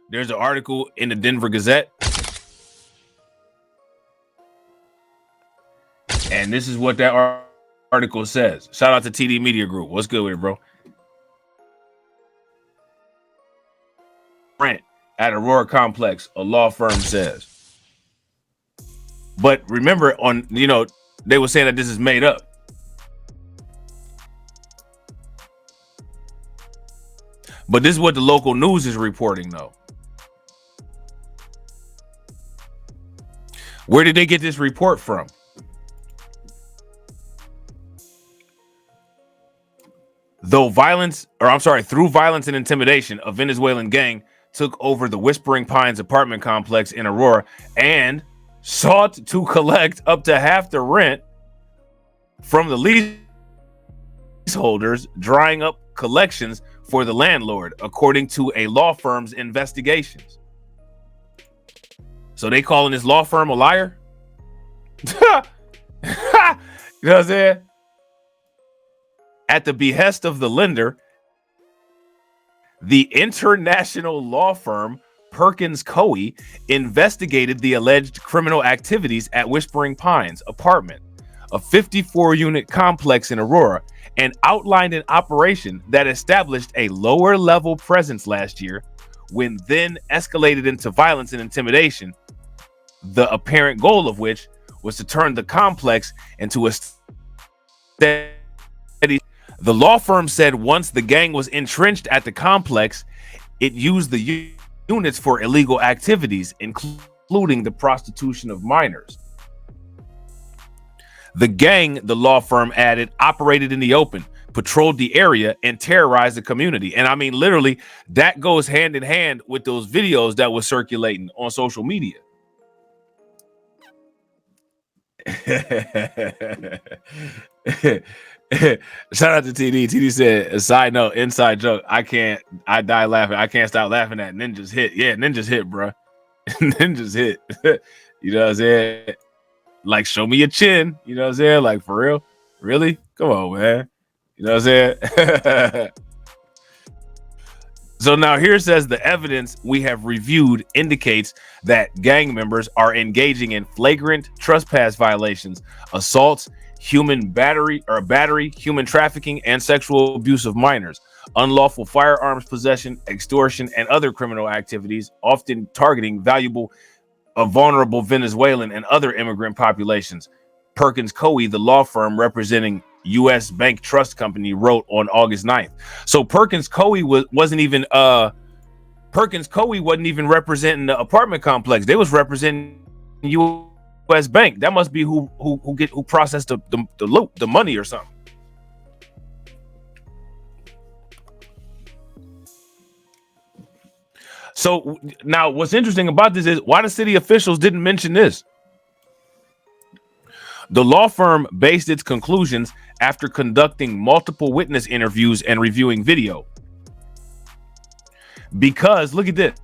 There's an article in the Denver Gazette. And this is what that article says. Shout out to TD Media Group. What's good with it, bro? Rent at Aurora Complex, a law firm says. But remember, they were saying that this is made up. But this is what the local news is reporting, though. Where did they get this report from? Through violence and intimidation, a Venezuelan gang took over the Whispering Pines apartment complex in Aurora and sought to collect up to half the rent from the leaseholders, drying up collections for the landlord, according to a law firm's investigations. So they calling this law firm a liar? You know what I'm saying? At the behest of the lender, the international law firm Perkins Coie investigated the alleged criminal activities at Whispering Pines apartment, a 54-unit complex in Aurora, and outlined an operation that established a lower-level presence last year, when then escalated into violence and intimidation, the apparent goal of which was to turn the complex into a steady. The law firm said once the gang was entrenched at the complex, it used the units for illegal activities, including the prostitution of minors. The gang, the law firm added, operated in the open, patrolled the area, and terrorized the community. And I mean, literally, that goes hand in hand with those videos that were circulating on social media. Shout out to TD. TD said, a side note, inside joke. I die laughing. I can't stop laughing at Ninja's hit. Yeah, Ninja's hit, bro. Ninja's hit. You know what I'm saying? Like, show me your chin. You know what I'm saying? Like, for real? Really? Come on, man. You know what I'm saying? So now here says the evidence we have reviewed indicates that gang members are engaging in flagrant trespass violations, assaults, human battery, human trafficking, and sexual abuse of minors, unlawful firearms possession, extortion, and other criminal activities, often targeting vulnerable Venezuelan and other immigrant populations. Perkins Coie, the law firm representing U.S. Bank Trust Company, wrote on August 9th. So Perkins Coie wasn't even representing the apartment complex. They was representing U.S. Bank. That must be who processed the money or something. So now what's interesting about this is why the city officials didn't mention this. The law firm based its conclusions after conducting multiple witness interviews and reviewing video. Because look at this.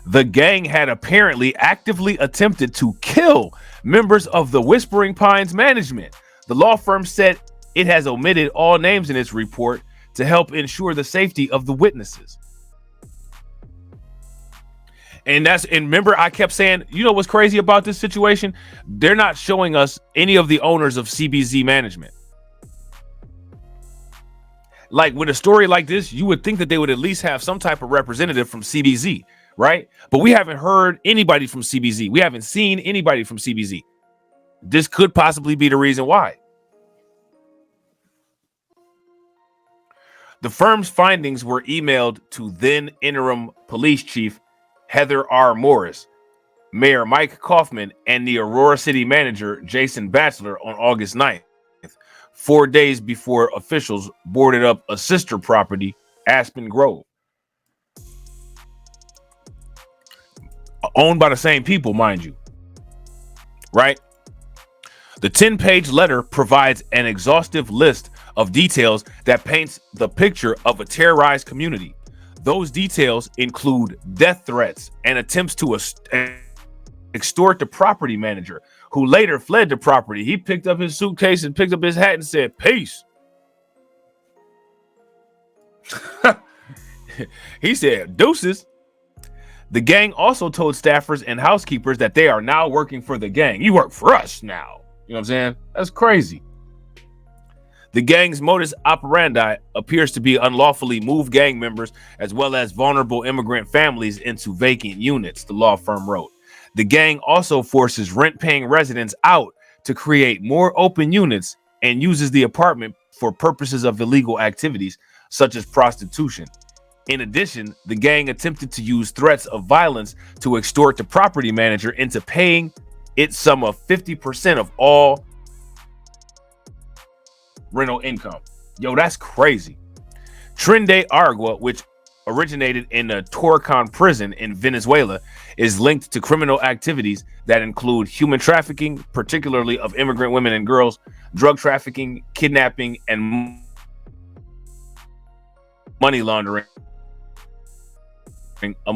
The gang had apparently actively attempted to kill members of the Whispering Pines management. The law firm said it has omitted all names in its report to help ensure the safety of the witnesses. And remember, I kept saying, you know what's crazy about this situation? They're not showing us any of the owners of CBZ management. Like with a story like this, you would think that they would at least have some type of representative from CBZ, right? But we haven't heard anybody from CBZ. We haven't seen anybody from CBZ. This could possibly be the reason why. The firm's findings were emailed to then interim police chief Heather R. Morris, Mayor Mike Kaufman, and the Aurora City manager Jason Batchelor on August 9th, 4 days before officials boarded up a sister property, Aspen Grove, owned by the same people, mind you. Right? The 10-page letter provides an exhaustive list of details that paints the picture of a terrorized community. Those details include death threats and attempts to extort the property manager, who later fled the property. He picked up his suitcase and picked up his hat and said, "Peace." He said, deuces. The gang also told staffers and housekeepers that they are now working for the gang. You work for us now. You know what I'm saying? That's crazy. The gang's modus operandi appears to be unlawfully move gang members as well as vulnerable immigrant families into vacant units, the law firm wrote. The gang also forces rent-paying residents out to create more open units and uses the apartment for purposes of illegal activities such as prostitution. In addition, the gang attempted to use threats of violence to extort the property manager into paying it sum of 50% of all rental income. Yo, that's crazy. Tren De Aragua, which originated in a Talkin prison in Venezuela, is linked to criminal activities that include human trafficking, particularly of immigrant women and girls, drug trafficking, kidnapping, and money laundering.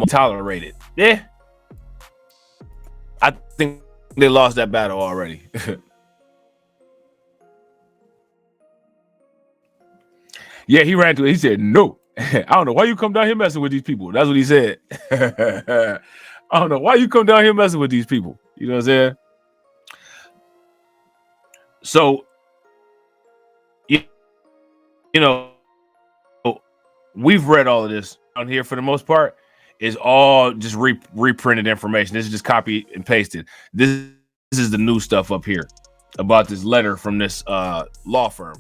Tolerated. Yeah. I think they lost that battle already. Yeah, he ran to it. He said, no. I don't know why you come down here messing with these people. That's what he said. I don't know why you come down here messing with these people. You know what I'm saying? So, you know, we've read all of this on here for the most part. Is all just reprinted information. This is just copy and pasted. This is the new stuff up here about this letter from this law firm.